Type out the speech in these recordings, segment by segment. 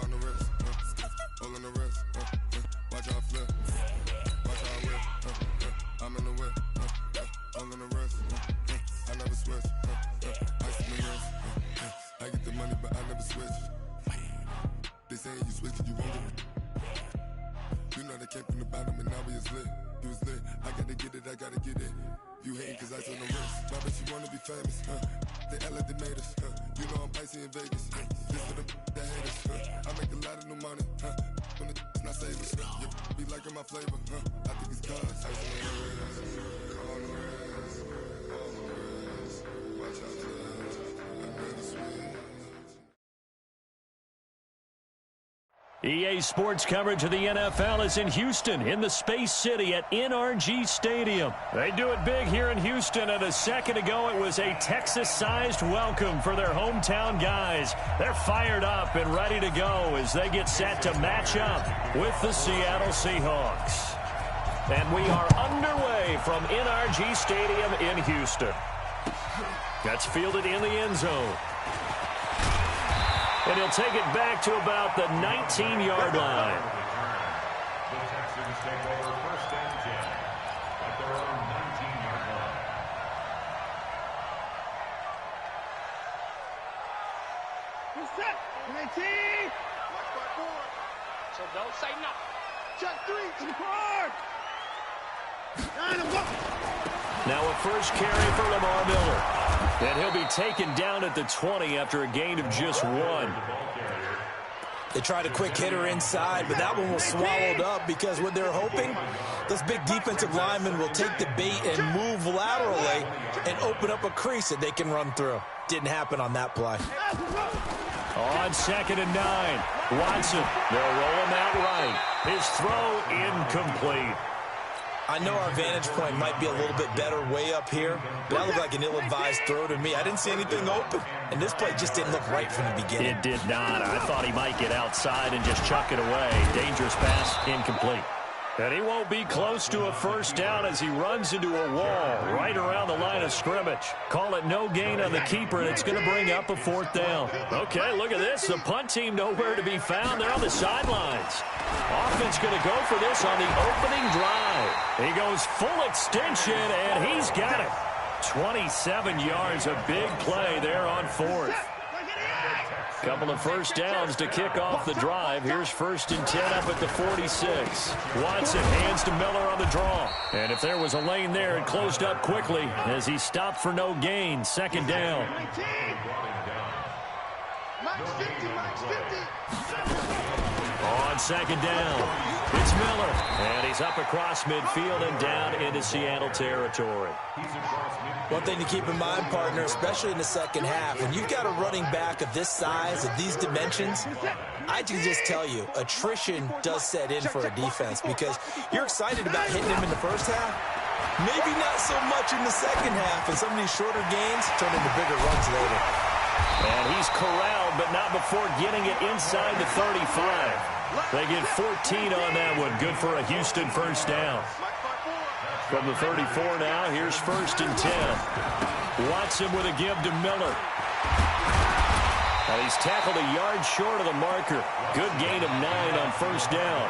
on the wrist, all on the wrist, watch how I flip, watch how I whip, I'm in the whip, all on the wrist, I never switch, ice in the wrist, I get the money but I never switch. They saying you switch and you won't get it. You know they came from the bottom and now we is lit. You was lit, I gotta get it, I gotta get it. You hating cause ice on the wrist, my bitch you wanna be famous, They act like they made us, you know I'm icy in Vegas, this for the that hate us, I make a lot of new money, when the not savers, you be liking my flavor, I think it's cause ice on the wrist, on the wrist, on the wrist, watch out this, I never switch. EA Sports coverage of the NFL is in Houston, in the Space City at NRG Stadium. They do it big here in Houston, and a second ago it was a Texas-sized welcome for their hometown guys. They're fired up and ready to go as they get set to match up with the Seattle Seahawks. And we are underway from NRG Stadium in Houston. That's fielded in the end zone. And he'll take it back to about the 19-yard line. The Texans take over first and 10 at their own 19-yard line. Who's set? 19. Watch my board. So don't say nothing. Check 3 to the board. 9 of them. Now a first carry for Lamar Miller. And he'll be taken down at the 20 after a gain of just 1. They tried a quick hitter inside, but that one was swallowed up because what they're hoping, this big defensive lineman will take the bait and move laterally and open up a crease that they can run through. Didn't happen on that play. On 2nd and 9, Watson. They'll roll him out right. His throw incomplete. I know our vantage point might be a little bit better way up here, but that looked like an ill-advised throw to me. I didn't see anything open, and this play just didn't look right from the beginning. It did not. I thought he might get outside and just chuck it away. Dangerous pass, incomplete. And he won't be close to a first down as he runs into a wall right around the line of scrimmage. Call it no gain on the keeper, and it's going to bring up a 4th down. Okay, look at this. The punt team nowhere to be found. They're on the sidelines. Offense going to go for this on the opening drive. He goes full extension, and he's got it. 27 yards, a big play there on 4th. Couple of first downs to kick off the drive. Here's 1st and 10 up at the 46. Watson hands to Miller on the draw. And if there was a lane there, it closed up quickly as he stopped for no gain. 2nd down. On 2nd down, it's Miller. And he's up across midfield and down into Seattle territory. One thing to keep in mind, partner, especially in the second half, when you've got a running back of this size, of these dimensions, I can just tell you, attrition does set in for a defense because you're excited about hitting him in the first half. Maybe not so much in the second half, and some of these shorter gains turn into bigger runs later. And he's corralled, but not before getting it inside the 35. They get 14 on that one. Good for a Houston first down. From the 34 now, here's 1st and 10. Watson with a give to Miller. And he's tackled a yard short of the marker. Good gain of 9 on 1st down.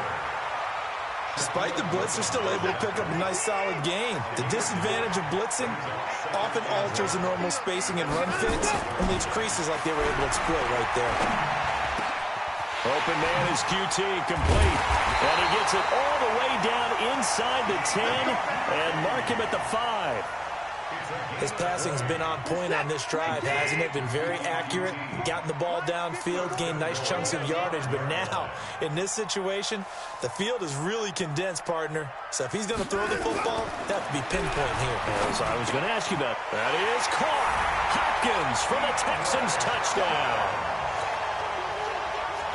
Despite the blitz, they're still able to pick up a nice solid gain. The disadvantage of blitzing often alters the normal spacing and run fits and leaves creases like they were able to exploit right there. Open man is QT, complete. And he gets it all the way down inside the 10 and mark him at the 5. His passing's been on point on this drive, hasn't it? Been very accurate, gotten the ball downfield, gained nice chunks of yardage. But now, in this situation, the field is really condensed, partner. So if he's going to throw the football, that have to be pinpoint here. As I was going to ask you about. That is caught. Hopkins for the Texans touchdown.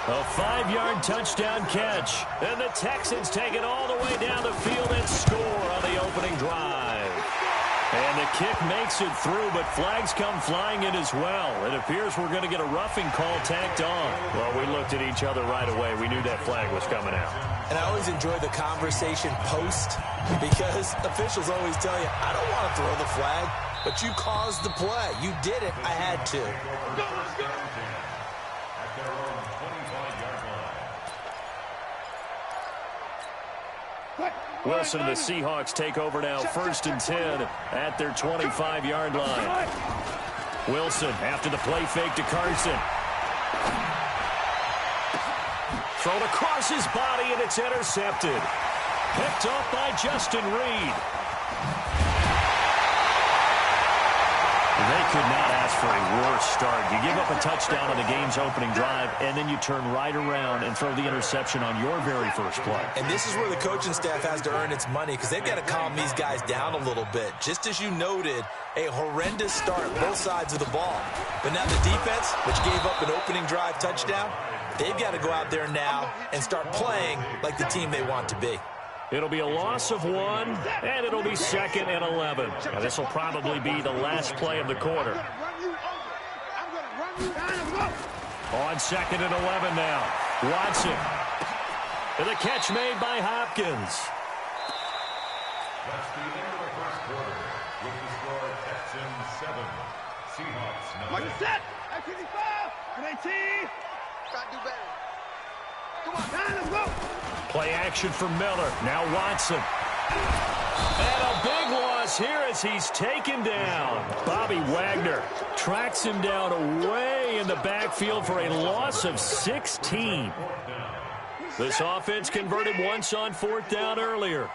A 5-yard touchdown catch. And the Texans take it all the way down the field and score on the opening drive. And the kick makes it through, but flags come flying in as well. It appears we're going to get a roughing call tacked on. Well, we looked at each other right away. We knew that flag was coming out. And I always enjoy the conversation post because officials always tell you, I don't want to throw the flag, but you caused the play. You did it. I had to. Wilson and the Seahawks take over now, 1st and 10 at their 25-yard line. Wilson after the play fake to Carson. Thrown across his body, and it's intercepted. Picked off by Justin Reed. They could not ask for a worse start. You give up a touchdown on the game's opening drive, and then you turn right around and throw the interception on your very first play. And this is where the coaching staff has to earn its money, because they've got to calm these guys down a little bit. Just as you noted, a horrendous start, both sides of the ball. But now the defense, which gave up an opening drive touchdown, they've got to go out there now and start playing like the team they want to be. It'll be a loss of 1, and it'll be 2nd and 11. Now, this will probably be the last play of the quarter. On 2nd and 11 now. Watson. And the catch made by Hopkins. That's the end of the first quarter. With the score, Texans 7, Seahawks 9. Mark set. F-55. 18. Try to do better. Come on, let's go. Play action for Miller. Now Watson. And a big loss here as he's taken down. Bobby Wagner tracks him down away in the backfield for a loss of 16. This offense converted once on 4th down earlier.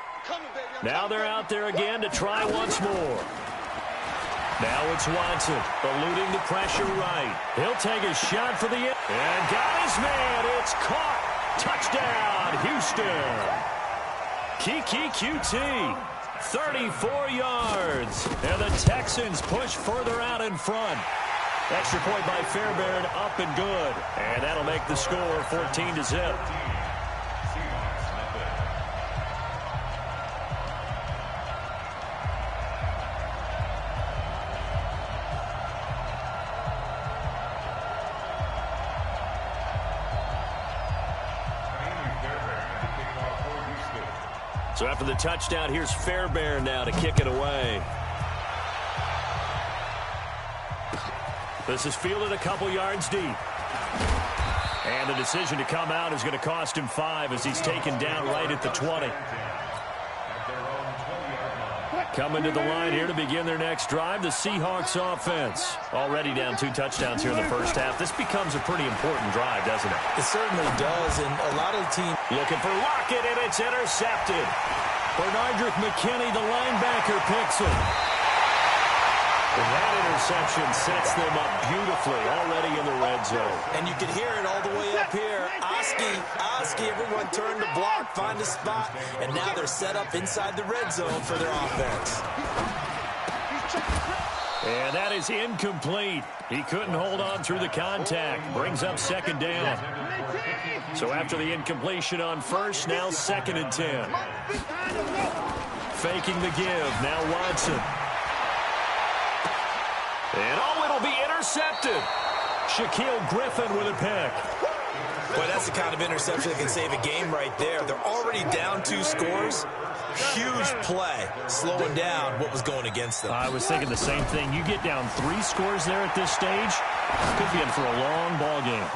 Now they're out there again to try once more. Now it's Watson, eluding the pressure right. He'll take a shot for the end. And got his man. It's caught. Touchdown, Houston. Kiki QT, 34 yards. And the Texans push further out in front. Extra point by Fairbairn, up and good. And that'll make the score 14-0. So after the touchdown, here's Fairbairn now to kick it away. This is fielded a couple yards deep. And the decision to come out is going to cost him 5 as he's taken down right at the 20. Coming to the line here to begin their next drive, the Seahawks offense. Already down 2 touchdowns here in the first half. This becomes a pretty important drive, doesn't it? It certainly does, and a lot of the team... Looking for Lockett, and it's intercepted. Bernardrick McKinney, the linebacker, picks it. And that interception sets them up beautifully already in the red zone. And you can hear it all the way up here. Oski, everyone turned to block, find a spot, and now they're set up inside the red zone for their offense. And that is incomplete. He couldn't hold on through the contact. Brings up 2nd down. So after the incompletion on 1st, now 2nd and 10. Faking the give, now Watson. And it'll be intercepted. Shaquille Griffin with a pick. Boy, that's the kind of interception that can save a game right there. They're already down 2 scores. Huge play, slowing down what was going against them. I was thinking the same thing. You get down 3 scores there at this stage, could be in for a long ball game.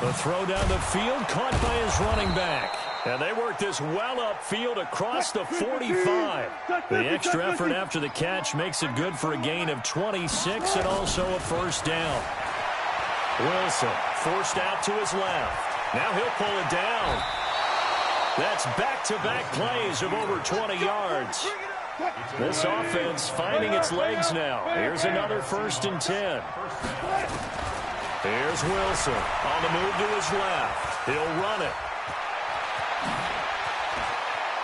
The throw down the field, caught by his running back. And they work this well upfield across the 45. The extra effort after the catch makes it good for a gain of 26 and also a 1st down. Wilson forced out to his left. Now he'll pull it down. That's back-to-back plays of over 20 yards. This offense finding its legs now. Here's another 1st and 10. Here's Wilson on the move to his left. He'll run it.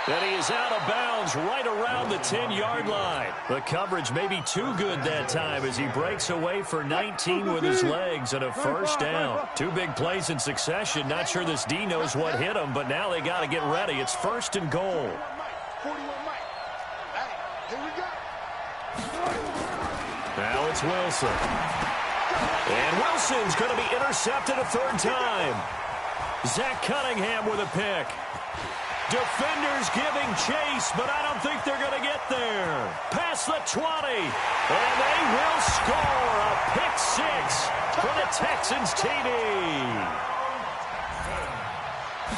And he is out of bounds right around the 10-yard line. The coverage may be too good that time as he breaks away for 19 with his legs and a 1st down. 2 big plays in succession. Not sure this D knows what hit him, but now they got to get ready. It's 1st and goal. Now it's Wilson. And Wilson's going to be intercepted a 3rd time. Zach Cunningham with a pick. Defenders giving chase, but I don't think they're going to get there. Past the 20, and they will score a pick 6 for the Texans TD.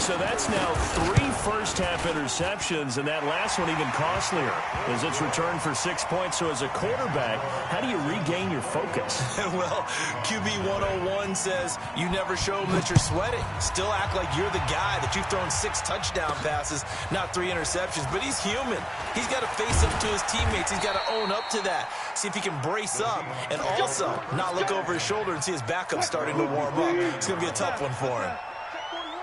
So that's now 3 first-half interceptions, and that last one even costlier as it's returned for 6 points. So as a quarterback, how do you regain your focus? Well, QB101 says you never show them that you're sweating. Still act like you're the guy that you've thrown 6 touchdown passes, not 3 interceptions. But he's human. He's got to face up to his teammates. He's got to own up to that. See if he can brace up and also not look over his shoulder and see his backup starting to warm up. It's going to be a tough one for him.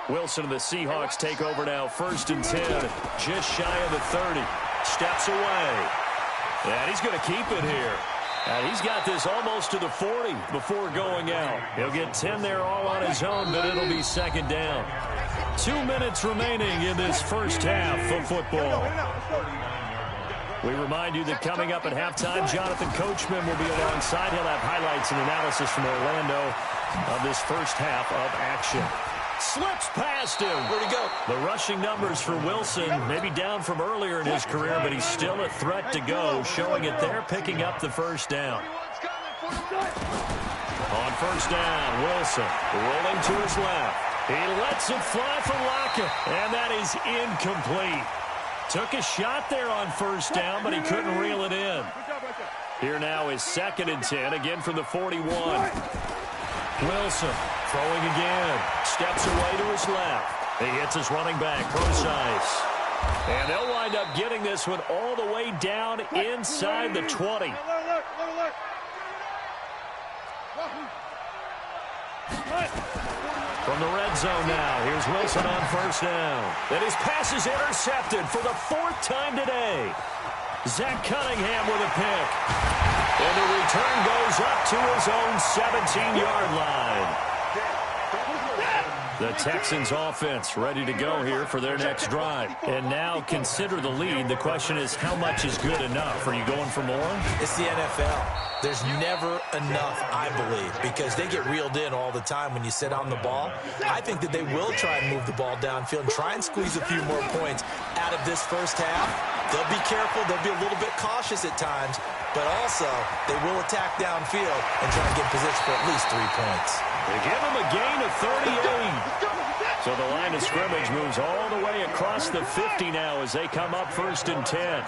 Wilson and the Seahawks take over now, 1st and 10, just shy of the 30. Steps away. And he's going to keep it here. And he's got this almost to the 40 before going out. He'll get 10 there all on his own, but it'll be 2nd down. 2 minutes remaining in this first half of football. We remind you that coming up at halftime, Jonathan Coachman will be alongside. He'll have highlights and analysis from Orlando of this first half of action. Slips past him. Where'd he go? The rushing numbers for Wilson, maybe down from earlier in his career, but he's still a threat to go, showing it there, picking up the first down. On first down, Wilson rolling to his left. He lets it fly for Lockett, and that is incomplete. Took a shot there on first down, but he couldn't reel it in. Here now is 2nd and 10, again from the 41. Wilson throwing again. Steps away to his left. He hits his running back, Precise. And they'll wind up getting this one all the way down inside the 20. From the red zone now, here's Wilson on first down. And his pass is intercepted for the 4th time today. Zach Cunningham with a pick. And the return goes up to his own 17-yard line. The Texans offense ready to go here for their next drive. And now consider the lead. The question is, how much is good enough? Are you going for more? It's the NFL. There's never enough, I believe, because they get reeled in all the time when you sit on the ball. I think that they will try and move the ball downfield and try and squeeze a few more points out of this first half. They'll be careful. They'll be a little bit cautious at times, but also they will attack downfield and try and get in position for at least 3 points. They give him a gain of 38. So the line of scrimmage moves all the way across the 50 now as they come up 1st and 10.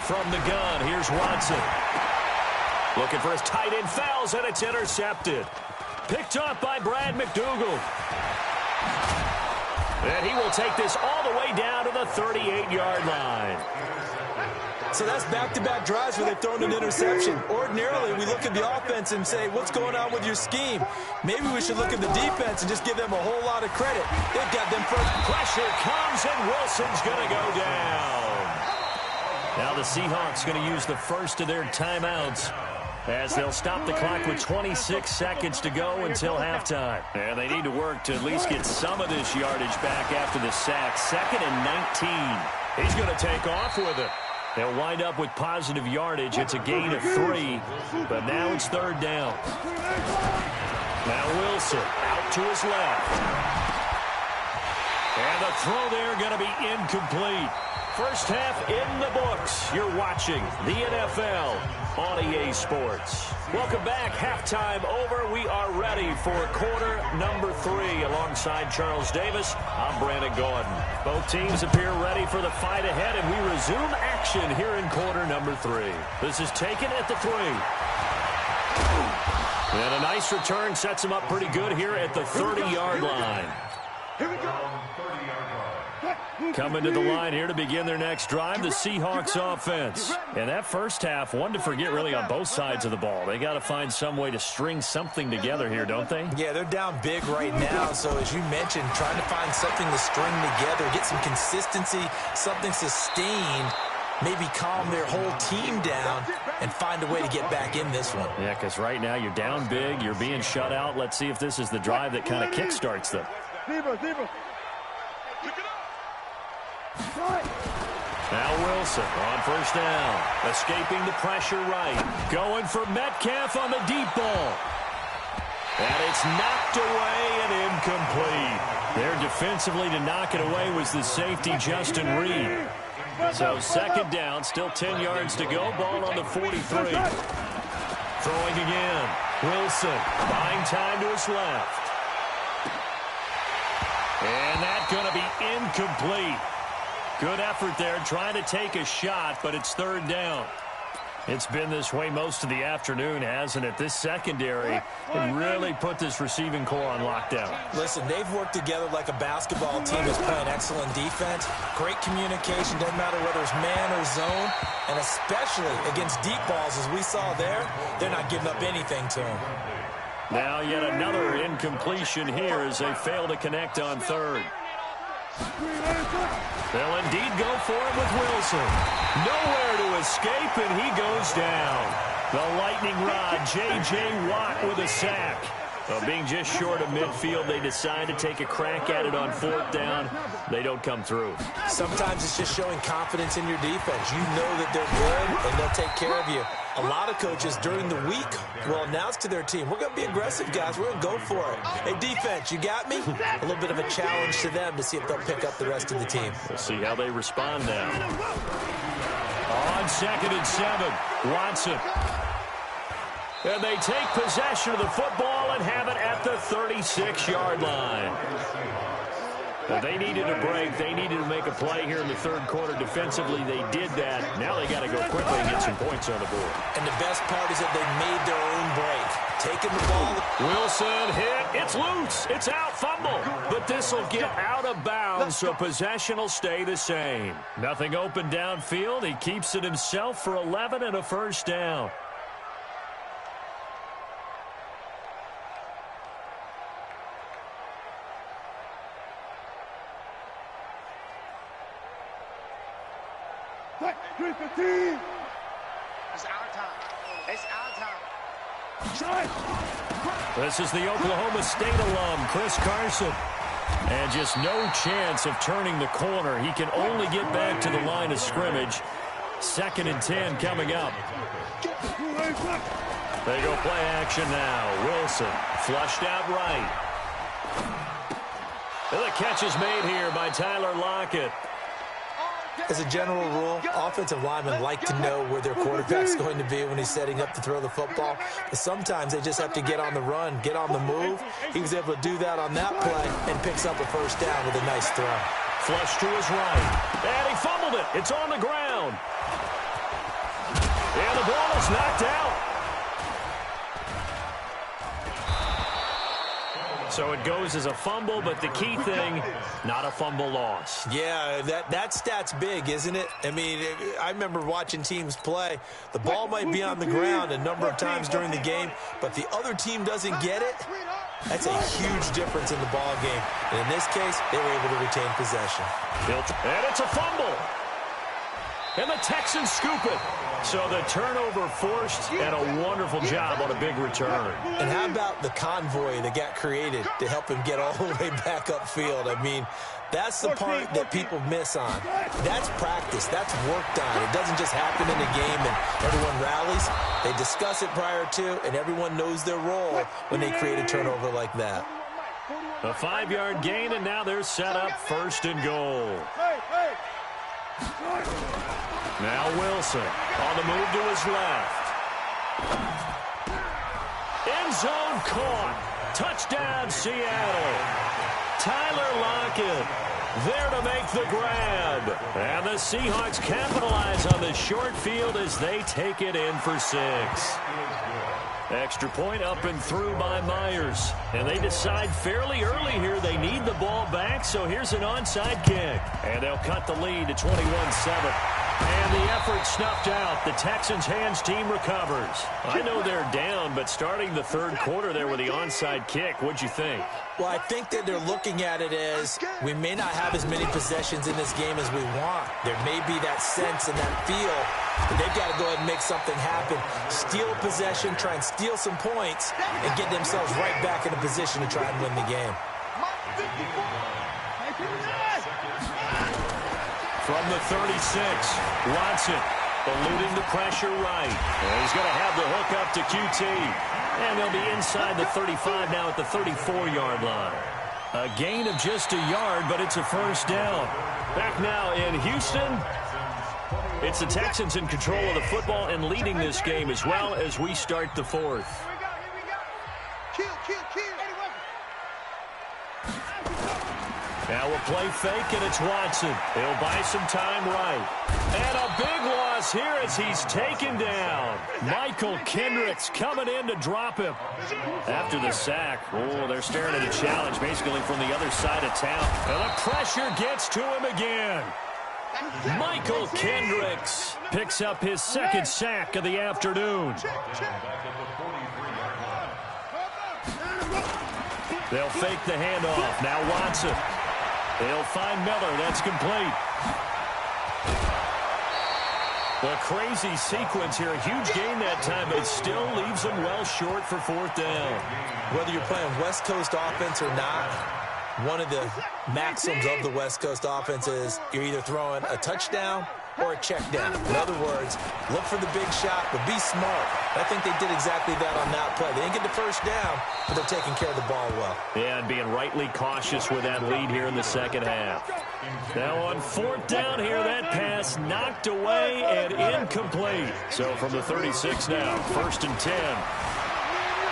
From the gun, here's Watson. Looking for his tight end, fouls, and it's intercepted. Picked up by Brad McDougal. And he will take this all the way down to the 38-yard line. So that's back-to-back drives where they've thrown an interception. Ordinarily, we look at the offense and say, what's going on with your scheme? Maybe we should look at the defense and just give them a whole lot of credit. They've got them first. Pressure comes, and Wilson's going to go down. Now the Seahawks going to use the first of their timeouts as they'll stop the clock with 26 seconds to go until halftime. And they need to work to at least get some of this yardage back after the sack. 2nd and 19. He's going to take off with it. They'll wind up with positive yardage. It's a gain of 3, but now it's 3rd down. Now Wilson out to his left. And the throw there going to be incomplete. First half in the books. You're watching the NFL on EA Sports. Welcome back. Halftime over. We are ready for quarter number 3. Alongside Charles Davis, I'm Brandon Gordon. Both teams appear ready for the fight ahead, and we resume action here in quarter number 3. This is taken at the 3. And a nice return sets him up pretty good here at the 30-yard line. Here we go. Coming to the line here to begin their next drive, the Seahawks offense. And that first half, one to forget really on both sides of the ball. They got to find some way to string something together here, don't they? Yeah, they're down big right now. So as you mentioned, trying to find something to string together, get some consistency, something sustained, maybe calm their whole team down and find a way to get back in this one. Yeah, because right now you're down big, you're being shut out. Let's see if this is the drive that kind of kickstarts them. Now Wilson on first down. Escaping the pressure right. Going for Metcalf on the deep ball. And it's knocked away and incomplete. There defensively to knock it away was the safety, Justin Reed. So 2nd down, still 10 yards to go. Ball on the 43. Throwing again. Wilson buying time to his left. And that's going to be incomplete. Good effort there trying to take a shot, but it's third down. It's been this way most of the afternoon, hasn't it? This secondary can really put this receiving core on lockdown. Listen, they've worked together like a basketball team that's playing excellent defense. Great communication, doesn't matter whether it's man or zone. And especially against deep balls, as we saw there, they're not giving up anything to them. Now yet another incompletion here as they fail to connect on third. They'll indeed go for it with Wilson. Nowhere to escape, and he goes down. The lightning rod, J.J. Watt with a sack. Well, being just short of midfield, they decide to take a crack at it on fourth down. They don't come through. Sometimes it's just showing confidence in your defense. You know that they're good, and they'll take care of you. A lot of coaches during the week will announce to their team, we're going to be aggressive, guys. We're going to go for it. Hey, defense, you got me? A little bit of a challenge to them to see if they'll pick up the rest of the team. We'll see how they respond now. On 2nd and 7, Watson. And they take possession of the football and have it at the 36-yard line. They needed a break. They needed to make a play here in the third quarter. Defensively, they did that. Now they got to go quickly and get some points on the board. And the best part is that they made their own break. Taking the ball. Wilson hit. It's loose. It's out. Fumble. But this will get out of bounds, so possession will stay the same. Nothing open downfield. He keeps it himself for 11 and a first down. It's our time. It's our time. This is the Oklahoma State alum, Chris Carson. And just no chance of turning the corner. He can only get back to the line of scrimmage. 2nd and 10 coming up. They go play action now. Wilson flushed out right. And the catch is made here by Tyler Lockett. As a general rule, offensive linemen like to know where their quarterback's going to be when he's setting up to throw the football. But sometimes they just have to get on the run, get on the move. He was able to do that on that play and picks up a first down with a nice throw. Flush to his right. And he fumbled it. It's on the ground. And the ball is knocked out. So it goes as a fumble, but the key thing, not a fumble loss. Yeah, that stat's big, isn't it? I mean, I remember watching teams play. The ball might be on the ground a number of times during the game, but the other team doesn't get it. That's a huge difference in the ball game. And in this case, they were able to retain possession. And it's a fumble. And the Texans scoop it. So the turnover forced, and a wonderful job on a big return. And how about the convoy that got created to help him get all the way back upfield? I mean, that's the part that people miss on. That's practice. That's work done. It doesn't just happen in a game and everyone rallies. They discuss it prior to, and everyone knows their role when they create a turnover like that. A 5-yard gain, and now they're set up 1st and goal. Now Wilson on the move to his left. End zone caught. Touchdown, Seattle. Tyler Lockett there to make the grab. And the Seahawks capitalize on the short field as they take it in for 6. Extra point up and through by Myers. And they decide fairly early here they need the ball back, so here's an onside kick. And they'll cut the lead to 21-7. And the effort snuffed out. The Texans' hands team recovers. I know they're down, but starting the third quarter there with the onside kick, what'd you think? Well, I think that they're looking at it as we may not have as many possessions in this game as we want. There may be that sense and that feel, but they've got to go ahead and make something happen. Steal a possession, try and steal some points, and get themselves right back in a position to try and win the game. From the 36, Watson eluding the pressure right. And he's going to have the hook up to QT. And they'll be inside the 35 now at the 34-yard line. A gain of just a yard, but it's a first down. Back now in Houston, It's the Texans in control of the football and leading this game as well as we start the fourth. Kill. Now we'll play fake, and it's Watson. He'll buy some time right. And a big loss here as he's taken down. Michael Kendricks coming in to drop him. After the sack, they're staring at a challenge basically from the other side of town. And the pressure gets to him again. Michael Kendricks picks up his second sack of the afternoon. They'll fake the handoff. Now Watson. They'll find Miller. That's complete. The crazy sequence here. A huge gain that time, but it still leaves them well short for fourth down. Whether you're playing West Coast offense or not, one of the maxims of the West Coast offense is you're either throwing a touchdown or a check down. In other words, look for the big shot, but be smart. I think they did exactly that on that play. They didn't get the first down, but they're taking care of the ball well. Yeah, and being rightly cautious with that lead here in the second half. Now on fourth down here, that pass knocked away and incomplete. So from the 36 now, 1st and 10.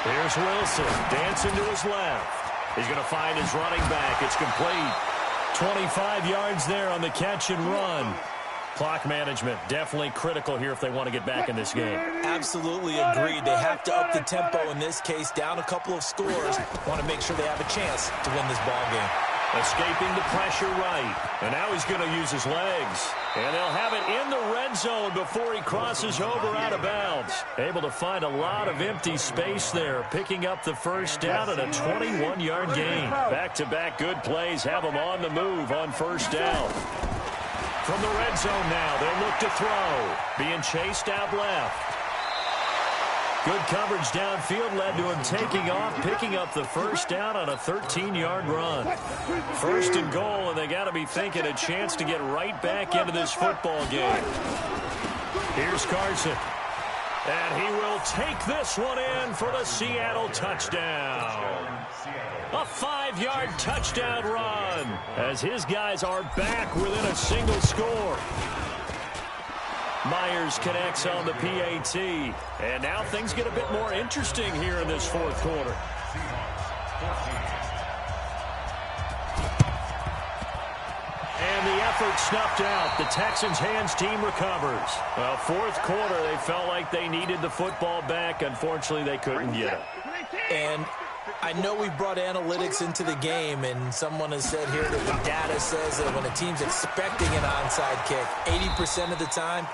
Here's Wilson, dancing to his left. He's going to find his running back. It's complete. 25 yards there on the catch and run. Clock management definitely critical here if they want to get back in this game. Absolutely agreed. They have to up the tempo in this case, down a couple of scores. Want to make sure they have a chance to win this ball game. Escaping the pressure right. And now he's going to use his legs. And they'll have it in the red zone before he crosses over out of bounds. Able to find a lot of empty space there, picking up the first down and a 21-yard gain. Back-to-back good plays have them on the move on first down. From the red zone now, they'll look to throw. Being chased out left. Good coverage downfield led to him taking off, picking up the first down on a 13-yard run. 1st and goal, and they got to be thinking a chance to get right back into this football game. Here's Carson. And he will take this one in for the Seattle touchdown. A 5-yard touchdown run as his guys are back within a single score. Myers connects on the PAT. And now things get a bit more interesting here in this fourth quarter. And the effort snuffed out. The Texans' hands team recovers. Well, fourth quarter, they felt like they needed the football back. Unfortunately, they couldn't get it. And I know we brought analytics into the game, and someone has said here that the data says that when a team's expecting an onside kick, 80% of the time,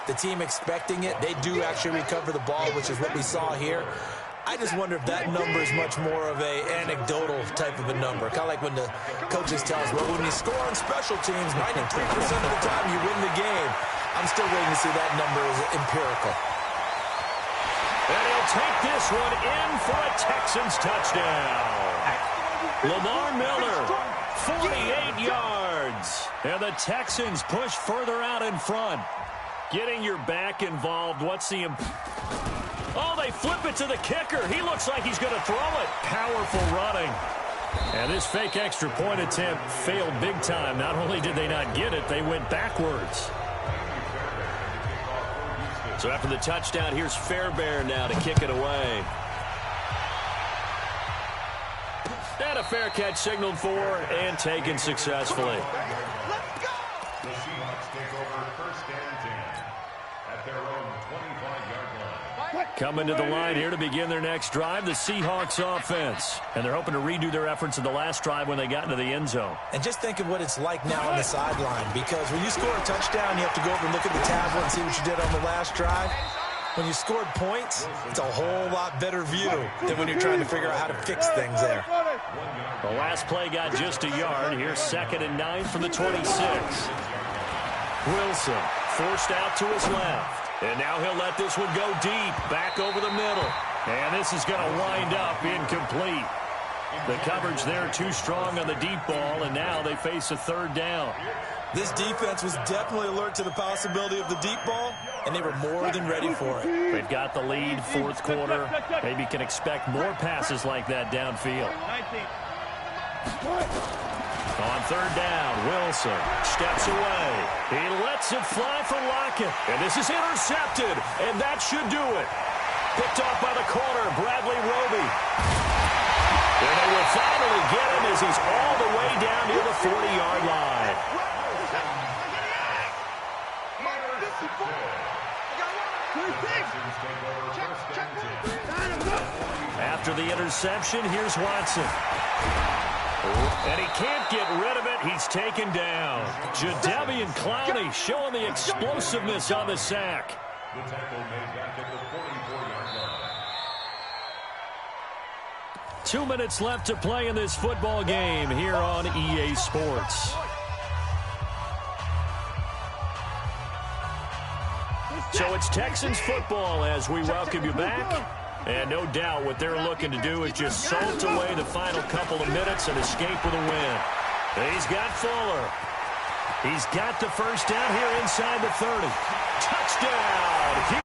the team expecting it, they do actually recover the ball, which is what we saw here. I just wonder if that number is much more of a anecdotal type of a number. Kind of like when the coaches tell us, well, when you score on special teams, 93% of the time you win the game. I'm still waiting to see that number is empirical. And he'll take this one in for a Texans touchdown. Lamar Miller, 48 yards. And the Texans push further out in front. Getting your back involved. What's the... Oh, they flip it to the kicker. He looks like he's going to throw it. Powerful running. And this fake extra point attempt failed big time. Not only did they not get it, they went backwards. So after the touchdown, here's Fairbairn now to kick it away. And a fair catch signaled for and taken successfully. The Seahawks take over 1st and 10 at their own 25-yard line. Coming to the line here to begin their next drive, the Seahawks offense. And they're hoping to redo their efforts in the last drive when they got into the end zone. And just think of what it's like now on the sideline, because when you score a touchdown, you have to go over and look at the tablet and see what you did on the last drive. When you scored points, it's a whole lot better view than when you're trying to figure out how to fix things there. The last play got just a yard. Here's 2nd and 9 from the 26. Wilson forced out to his left. And now he'll let this one go deep, back over the middle. And this is going to wind up incomplete. The coverage there too strong on the deep ball, and now they face a 3rd down. This defense was definitely alert to the possibility of the deep ball, and they were more than ready for it. They've got the lead, 4th quarter. Maybe can expect more passes like that downfield. On third down, Wilson steps away. He lets it fly for Lockett. And this is intercepted, and that should do it. Picked off by the corner, Bradley Roby. And they will finally get him as he's all the way down near the 40-yard line. After the interception, here's Watson. And he can't get rid of it. He's taken down. Jadeveon Clowney showing the explosiveness on the sack. The tackle made back at the 44-yard line. 2 minutes left to play in this football game here on EA Sports. So it's Texans football as we welcome you back. And no doubt what they're looking to do is just salt away the final couple of minutes and escape with a win. He's got Fuller. He's got the first down here inside the 30. Touchdown,